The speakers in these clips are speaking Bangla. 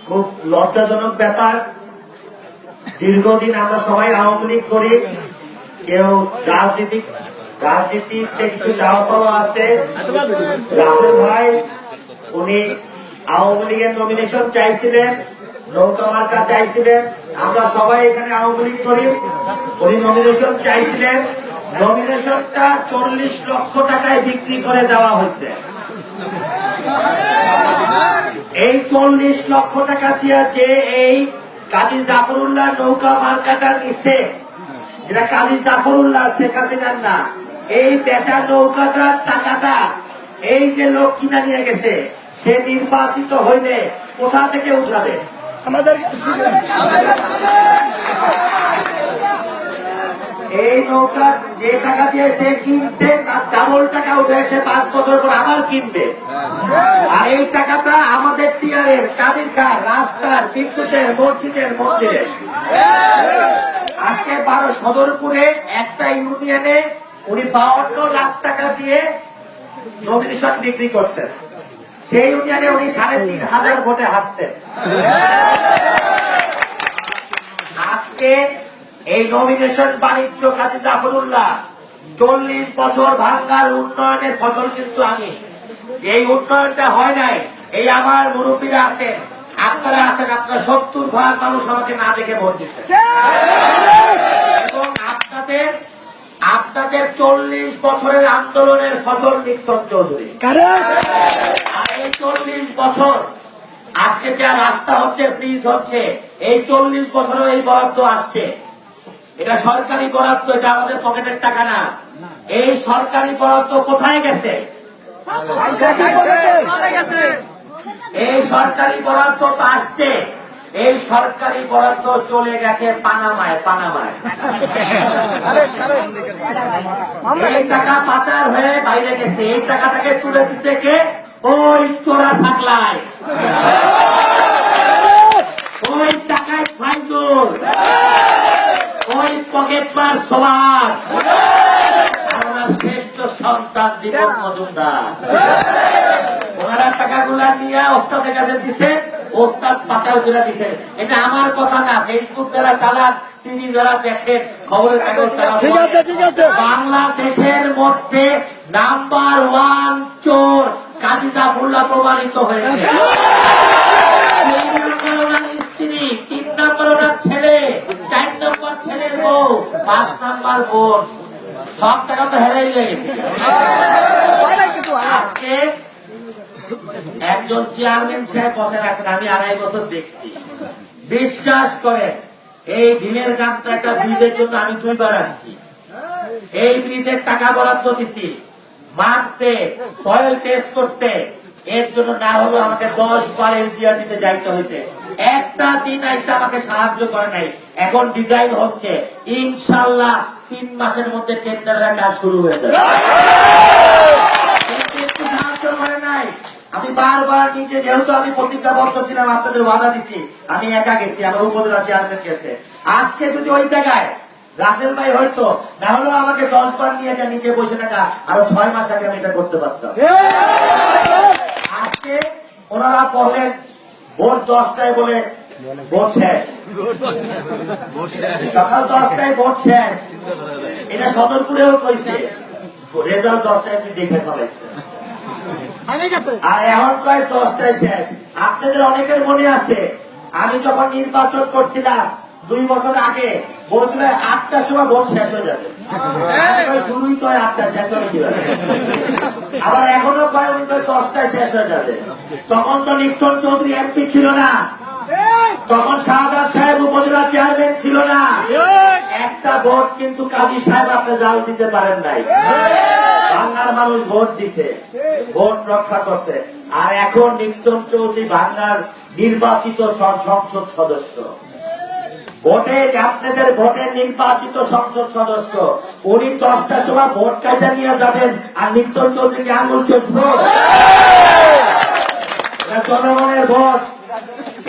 খুব লজ্জাজনক ব্যাপার, দীর্ঘদিন আমরা সবাই আওয়ামী লীগ করি, কেউ রাজনীতিতে কিছু চাওয়া পাওয়া আছে। রাসেল ভাই উনি আওয়ামী লীগের নমিনেশন চাইছিলেন, নৌকা মার্কা চাইছিলেন, আমরা সবাই এখানে আওয়ামী লীগ করি। উনি নমিনেশন চাইছিলেন, নমিনেশনটা 40 লক্ষ টাকায় বিক্রি করে দেওয়া হয়েছে। এই 40 লক্ষ টাকা দিয়ে যে এই কাজী জাফরুল্লাহ নৌকা মার্কাটা নিচ্ছে, যেটা কাজী জাফরুল্লাহ শেখ হাসিনার না, এই বেচা নৌকাটার টাকাটা এই যে লোক কিনা নিয়ে গেছে, সে নির্বাচিত হইলে কোথা থেকে উঠাবে? এই নৌকা যে টাকা দিয়ে সে কিনছে তার ডাবল টাকা উঠে সে 5 বছর পর আবার কিনবে। আর এই টাকাটা আমাদের টিয়ারের, কাদের কার, রাস্তার, বিদ্যুতের, মসজিদের, মন্দিরের। আজকে 12 সদরপুরে একটা ইউনিয়নে উনি 52 লাখ টাকা দিয়ে নমিনেশন বিক্রি করতেন। সেই ইউনিয়নে উনি 3,500 ভোটে হারতেন। আজকে এই নমিনেশন বাণিজ্য কাজী জাফরুল্লাহ 40 বছর ভাঙ্গার উন্নয়নের ফসল কিন্তু আমি। এই উন্নয়নটা হয় নাই, এই আমার মুরব্বীরা আছেন, আপনারা আছেন, আপনারা 70% মানুষ আমাকে না দেখে ভোট দিচ্ছেন। এবং আপনাদের 40 বছরের আন্দোলনের ফসল নিক্সন চৌধুরী। আর এই 40 বছর আজকে যা রাস্তা হচ্ছে, ব্রিজ হচ্ছে, এই 40 বছরেও এই বরাদ্দ আসছে। এটা সরকারি বরাদ্দ, এটা আমাদের পকেটের টাকা না। এই সরকারি বরাদ্দ কোথায় গেছে? এই সরকারি বরাদ্দ তো আসছে, এই সরকারি বরাদ্দ চলে গেছে পানামায়। এই টাকা পাচার হয়ে বাইরে গেছে। এই টাকাটাকে তুলে দিচ্ছে কে? ওই চোরা থাকলায়, ওই টাকায় ফাইজুল, ওই পকেট মার সবার আমার শ্রেষ্ঠ সন্তান দীপক মজুমদার। ওনারা টাকাগুলা নিয়ে ওস্তাদের কাছে দিচ্ছে, ওস্তাদ পাচার করে দিচ্ছে। এটা আমার কথা না, ফেসবুক যারা চালান, টিভি যারা দেখেন, খবরের কাগজ বাংলাদেশের মধ্যে নাম্বার 1 চোর কাজী জাফরুল্লাহ প্রমাণিত হয়েছে। 3 নম্বর ওনার ছেলে, 4 নম্বর ছেলের বউ, 5 নম্বর বোন, সব টাকা তো হেরে গেছে। আজকে একজন চেয়ারম্যান সাহেব বসে রাখেন, আমি 2.5 বছর দেখছি। বিশ্বাস করেন, এই ভীমের গানটা একটা ব্রিজের জন্য আমি 2 বার আসছি। এই ব্রিজের টাকা বরাদ্দ দিছি, মারছে, সয়েল টেস্ট করতে, এর জন্য না হলো আমাকে 10 বার এলজিআর দিতে যাইতে হইতে। একটা দিন এসে আমাকে সাহায্য করে নাই। এখন ডিজাইন হচ্ছে, ইনশাল্লাহ 3 মাসের মধ্যে টেন্ডারের কাজ শুরু হয়ে যাবে। সাহায্য করে নাই। আমি বারবার নিজে, যেহেতু আমি প্রতিজ্ঞাবদ্ধ ছিলাম, আপনাদের ওয়াদা দিচ্ছি, আমি একা গেছি, আমার উপজেলা চেয়ারম্যান গেছে। আজকে যদি ওই জায়গায় রাসেল ভাই হয়তো না হলেও আমাকে 10 বার নিয়ে যা নিচে বসে থাকা, আরো 6 মাস আগে আমি এটা করতে পারতাম। আজকে ওনারা বলেন ভোট 10টায় বলে ভোট শেষ, সকাল 10টায় ভোট শেষ। এটা সদরপুরেও কইছে, রেজাল্ট 10টায় আপনি দেখে ফেলাইছে। আর এখন কয় 10টায় শেষ। আপনাদের অনেকের মনে আছে, আমি যখন নির্বাচন করছিলাম 2 বছর আগে, বলছিল 8টার সময় ভোট শেষ হয়ে যাবে। শুরুই তো 8টা, শেষ হয়ে যাবে। আবার এখনো কয় 10টায় শেষ হয়ে যাবে। তখন তো নিক্সন চৌধুরী এমপি ছিল না, তখন শাহজাদ সাহেব উপজেলা চেয়ারম্যান ছিল না। একটা ভোট কিন্তু কাজী সাহেব আপনি জাল দিতে পারেন নাই। বাংলার মানুষ ভোট দিছে, ভোট রক্ষা করতে। আর এখন নিক্সন চৌধুরী বাংলার নির্বাচিত সংসদ সদস্য, ভোটে আপনাদের ভোটের নির্বাচিত সংসদ সদস্য। উনি 10টার সময় ভোট কাটা নিয়ে যাবেন, আর নিক্সন চৌধুরীকে আঙুল চলব। জনগণের ভোট,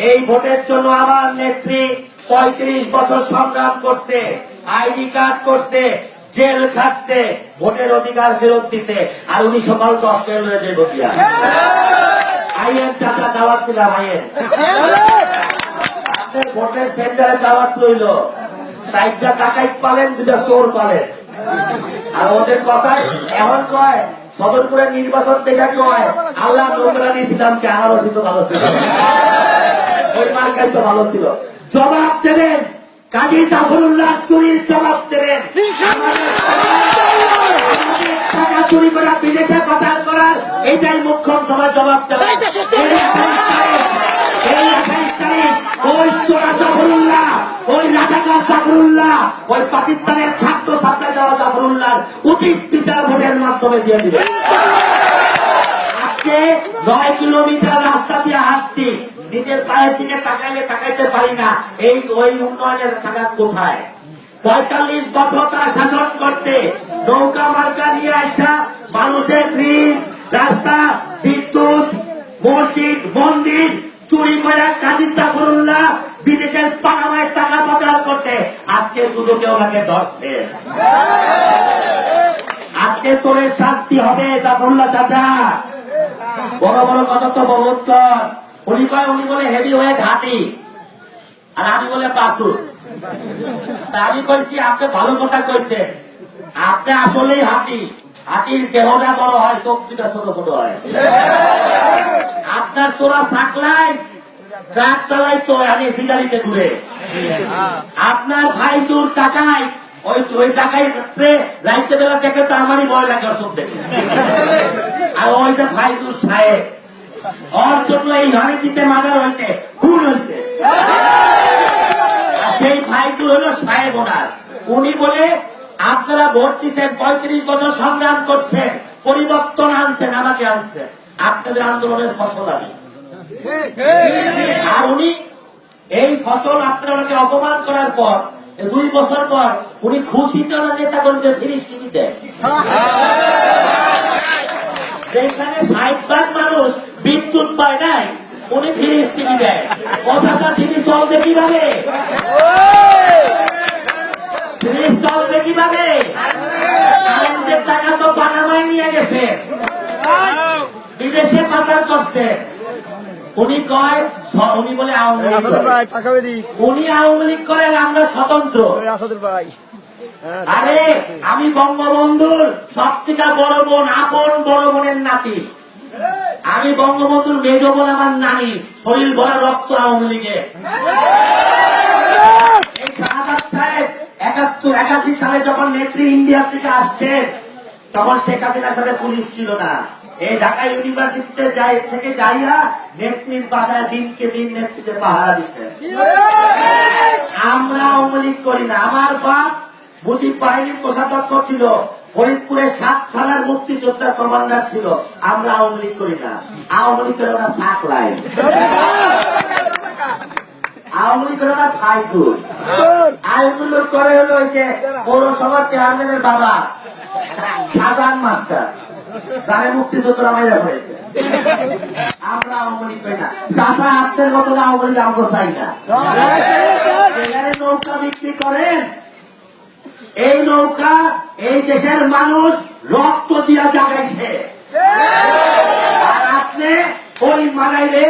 এই ভোটের জন্য আমার নেত্রী 35 বছর সংগ্রাম করছে, আইডি কার্ড করছে, জেল খাটছে, ভোটের অধিকার ফেরত দিতে। আর উনি সকাল 10টায় লয়ে যাইব কিয়া। আইয়ের চাচা দাওয়াত দিলাম, আইয়ের আপনার ভোটের সেন্টারে দাওয়াত রইল, 4টা টাকাই পালেন, 2টা চোর পালেন। আর ওদের কথায় এখন কয় সদরপুরের নির্বাচন দেখা কয় আল্লাহ নোংরা দিয়েছিলাম কে আনারসি তো ভালো ছিল, ওই মার্কাই তো ভালো ছিল। জবাব দেবেন, কাজী জাফরুল্লাহ চুরির জবাব দেবেন, টাকা চুরি করা, বিদেশে পাচার করার, এটাই মুখ্যম সভায় জবাব দেবেন। এই 28 তারিখ ওই চোরা জাফরুল্লাহ, ওই রাজাকার জাফরুল্লাহ, ওই পাকিস্তানের ছাত্র সাপ্লাই দেওয়া জাফরুল্লাহ উচিত বিচার ভোটের মাধ্যমে দিয়ে দিবে। আজকে 9 কিলোমিটার রাস্তা দিয়ে হাঁটছি, নিজের পায়ের দিকে তাকাইলে তাকাইতে পারি না, এই ওই উন্নয়নের টাকা কোথায়? 45 বছর তারা শাসন করতে নৌকা মার্কা নিয়ে আসা মানুষের ব্রিজ, রাস্তা, বিদ্যুৎ, মসজিদ, মন্দির চুরি করে কাজী জাফরুল্লাহ বিদেশের পানামায় টাকা পাচার করতে আজকে দুদকে ওনাকে ধরছে। আজকে তোর শাস্তি হবে জাফরুল্লাহ চাচা। বড় বড় কথা তো বহুত কর, উনি কয় উনি বলে হেভি ওয়েট হাঁটি, আর আমি বলে পাথর। আমি কইছি আপনি ভালো কথা কইছেন, আপনি আসলেই হাঁটি, হাতির দেহটা বড় হয়, চোখ দুটা ছোট ছোট হয়। আপনার তোরা সাকলাই ট্রাক চালাই তো আমি সিগারিতে ঘুরে, আপনার ভাই তোর টাকায় ওই টাকায় রাইতে বেলা দেখে তো আমারই ভয় লাগে চোখ দেখে। আর ওই যে ভাই তোর সাহেব, ওর জন্য এই হানিটিতে মারা হয়েছে, খুন হয়েছে। সেই ভাই তোর হলো সাহেব ওনার, উনি বলে আপনারা ভোট দিচ্ছেন, 35 বছর সংগ্রাম করছেন, পরিবর্তন আনছেন, আমাকে আনছেন, আপনাদের আন্দোলনের ফসল আমি। আর উনি এই ফসল আপনারা অপমান করার পর 2 বছর পর উনি খুশিতে ওনার নেতা কর্মীদের ফিরিস টিভি দেয়, যেখানে 60 মানুষ বিদ্যুৎ পায় নাই, উনি ফিরিস টিভি দেয়। কথাটা টিভি চলবে কিভাবে? চলবে কিভাবে? কারেন্টের টাকা তো পানামায় নিয়ে গেছে, বিদেশে পাচার করছে। উনি কয়, উনি বলে আওয়ামী লীগ, উনি আওয়ামী লীগ করেন, আমরা স্বতন্ত্র। আরে আমি বঙ্গবন্ধুর সবথেকে বড় বোন, আপন বড় বোনের নাতি। আমি বঙ্গবন্ধুর মেজ বোন, আমার নানি, শরীর ভরা রক্ত আওয়ামী লীগে। এই শাহাদাত সাহেব 81 সালে যখন নেত্রী ইন্ডিয়া থেকে আসছে, তখন শেখ হাসিনার সাথে পুলিশ ছিল না। এই ঢাকা ইউনিভার্সিটিতে থেকে যাইয়া নেত্রীর বাসায় দিনকে দিন নেত্রীতে পাহারা দিতে। আমরা আওয়ামী লীগ করি না। আমার বাপ মুজিব বাহিনীর কোষাধ্যক্ষ ছিল, ফরিদপুরের 7 থানার মুক্তিযোদ্ধার কমান্ডার ছিল। আমরা আওয়ামী লীগ করি না। আওয়ামী লীগ করে ওরা শাক লাই, আওয়ামী লীগ করে ওরা ফাইদুর, আওয়ামী লীগ করে হলো ওই যে পৌরসভার চেয়ারম্যানের বাবা সাজান মাস্টার, তারা মুক্তিযোদ্ধারা মাইরা হয়েছে। আমরা আওয়ামী লীগ করি না। চাষা আপনার মতো আওয়ামী লীগ আমরা চাই না। এখানে নৌকা বিক্রি করেন, এই নৌকা এই দেশের মানুষ রক্ত দিয়া জাগাইছে, আর আপনি ওই মানাইলে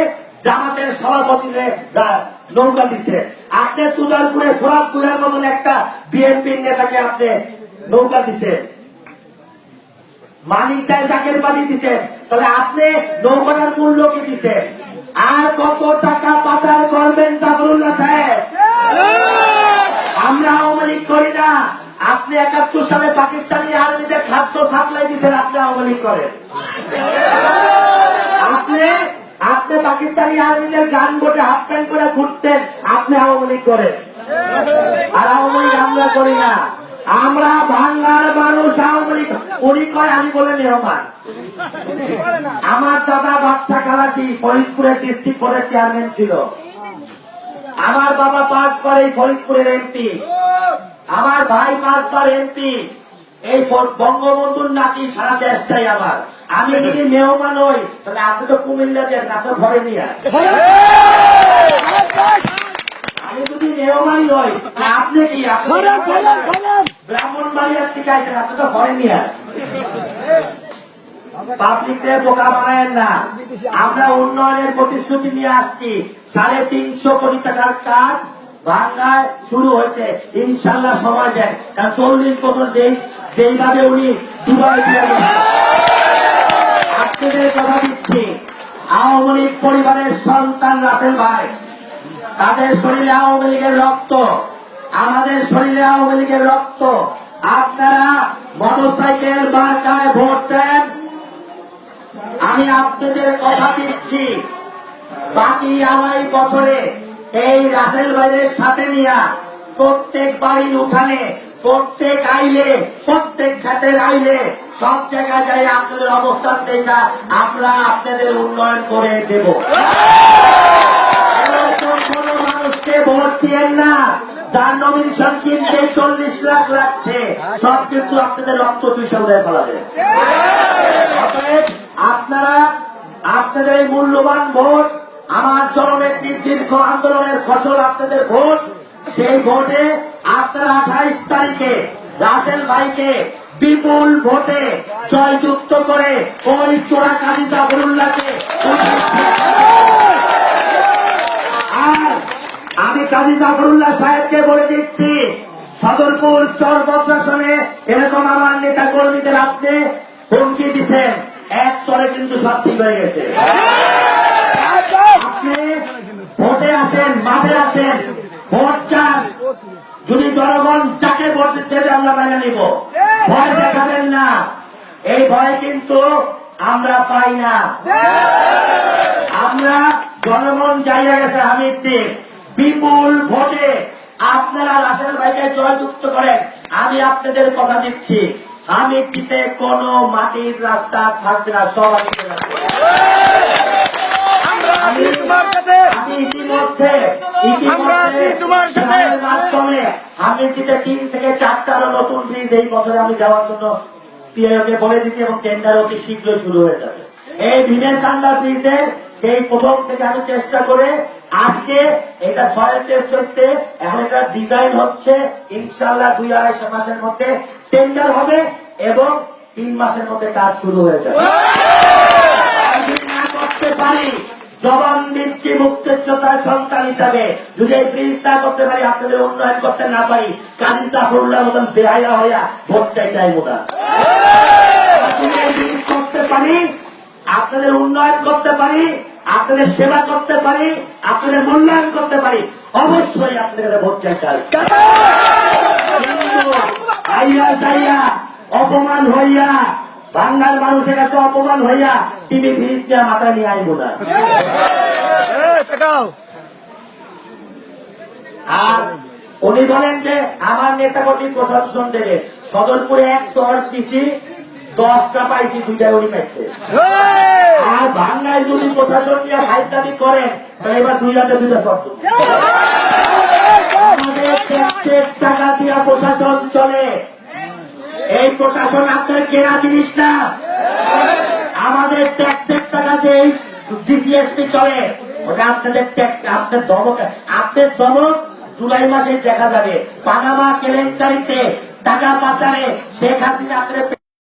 জামাতের সভাপতিরে নৌকা দিচ্ছে। আপনি তুদারপুরে সোহাগপুরের মতন একটা বিএনপির নেতাকে আপনি নৌকা দিচ্ছে, মালিকটাই চাকের পানি দিচ্ছে, তাহলে আপনি নৌকার মূল্য কি দিচ্ছে? আর কত টাকা পাচার করবেন জাফরুল্লাহ সাহেব? আমরা আওয়ামী লীগ করি না। আপনি 71 সালে পাকিস্তানি আর্মিদের খাদ্য সাপ্লাই দিতেন, আপনি আওয়ামী লীগ করেন। আপনি পাকিস্তানি আর্মিদের গান বোটে হাফ প্যান্ট করে ঘুরতেন, আপনি আওয়ামী লীগ করেন। আর আওয়ামী লীগ আমরা করি না। আমরা বাংলার মানুষ আওয়ামী লীগ। উনি কয়, আমি বলে মেহমান। আমার দাদা বাদশা খালাসি ফরিদপুরের ডিস্ট্রিক্ট কোর্টের চেয়ারম্যান ছিল। আমার বাবা 5 বার এই ফরিদপুরের এমপি, আমার ভাই 5 বার এমপি। এই বঙ্গবন্ধুর নাতি, সারা দেশ চাই আমার। আমি যদি মেহমান হই, তাহলে আপনি তো কুমিল্লা দেন, আপনি ঘরে নিয়ে। আমি যদি মেহমানই হই, আপনি কি ব্রাহ্মণবাড়িয়ার থেকে আইছেন, আপনি তো ঘরে নিয়ে। পাবলিককে বোকা বানায়েন না। আমরা উন্নয়নের প্রতিশ্রুতি নিয়ে আসছি। 350 কোটি টাকার কাজ বাংলায় শুরু হয়েছে। ইনশাল্লাহ সময় দেন, কারণ 40 বছর দেশ যেইভাবে উনি দুবাই আপনাদের কথা দিচ্ছি। আওয়ামী লীগ পরিবারের সন্তান রাসেল ভাই, তাদের শরীরে আওয়ামী লীগের রক্ত, আমাদের শরীরে আওয়ামী লীগের রক্ত। আপনারা মোটরসাইকেল মার্কায় ভোট দেন। আমি আপনাদের কথা দিচ্ছি, বাকি 2.5 বছরে এই রাসেল ভাইয়ের সাথে নিয়ে প্রত্যেক বাড়ির উঠানে, প্রত্যেক আইলে, প্রত্যেক ঘাটের আইলে সব জায়গায় যাই আপনাদের অবস্থান দেখা আমরা আপনাদের উন্নয়ন করে দেব। কোন মানুষকে ভোট দিয়েন না যার নমিনেশন কিনতে 40 লাখ লাগছে, সব কিন্তু আপনাদের রক্ত চুষে উড়ে ফেলাবে। অতএব আপনারা আপনাদের এই মূল্যবান ভোট, আমার জননেত্রীর দীর্ঘ আন্দোলনের ফসল আপনাদের ভোট, সেই ভোটে আপনারা 28 তারিখে রাসেল ভাইকে বিপুল ভোটে জয়যুক্ত করে ওই চোরা কাজী জাফরুল্লাহকে, আর আমি কাজী জাফরুল্লাহ সাহেবকে বলে দিচ্ছি, সদরপুর চর বদ্রাসনে এরকম আমার নেতা কর্মীদের আপনি হুমকি দিচ্ছেন, এক চরে কিন্তু সব ঠিক হয়ে গেছে। আপনি ভোটে আসেন, মাঠে আসেন, ভোট চান। যদি জনগণ যাকে ভোট দেবে আমরা মেনে নিব, ভয় দেখাবেন না। এই ভয় কিন্তু আমরা পাই না। আমরা জনগণ জায়গা গেছে হামিদকে বিপুল ভোটে আপনারা রাসেল ভাইকে জয়যুক্ত করেন। আমি আপনাদের কথা দিচ্ছি, হামিদটিতে কোন মাটির রাস্তা থাকবে না, সব আমি ইতিমধ্যে মাধ্যমে হামিদটিতে 3 থেকে 4টা নতুন ব্রিজ এই বছরে আমি দেওয়ার জন্য পিআইওকে বলে দিচ্ছি এবং টেন্ডার অতি শীঘ্র শুরু হয়ে যাবে। এই ভীমের কান্ডা ব্রিজের সেই প্রথম থেকে আমি চেষ্টা করে আজকে এটা সয়েল টেস্ট হচ্ছে, এখন এটা ডিজাইন হচ্ছে। ইনশাআল্লাহ 2-2.5 মাসের মধ্যে টেন্ডার হবে এবং 3 মাসের মধ্যে কাজ শুরু হয়ে যাবে। না করতে পারি, জবান দিচ্ছি মুক্তিযোদ্ধার সন্তান হিসাবে, যদি এই ব্রিজ না করতে পারি, আপনাদের উন্নয়ন করতে না পারি, কাজী জাফরুল্লাহর মতন বেহায়া হইয়া ভোট চাইতে আইব না। ব্রিজ করতে পারি, আপনাদের উন্নয়ন করতে পারি, আপনাদের সেবা করতে পারি, আপনাদের মূল্যায়ন করতে পারি, অবশ্যই আপনাদের ভোট চাইতে হবে। অপমান হইয়া, বাংলার মানুষের কাছে অপমান হইয়া টিভি ফ্রিজ দিয়ে মাথায় নিয়ে আইব না। আর উনি বলেন যে আমার নেতা কর্মী প্রশাসন দেবে, সদরপুরে 1 স্তর দিছি, 10টা পাইছি, 2টা উনি পাইছে। আর বাংলায় যদি প্রশাসন নিয়ে হাইদাবি করেন, তাহলে এবার 2 হাতে 2টা শর্ত। আমাদের ট্যাক্সের টাকা দিয়া প্রশাসন চলে, এই প্রশাসন আপনার কেনা জিনিস না। আমাদের ট্যাক্সের টাকা যে ডিসিএসপি চলে, ওটা আপনাদের ট্যাক্স, আপনার দমক জুলাই মাসে দেখা যাবে। পানামা কেলেঙ্কারিতে টাকা পাচারে শেখ হাসিনা আপনাদের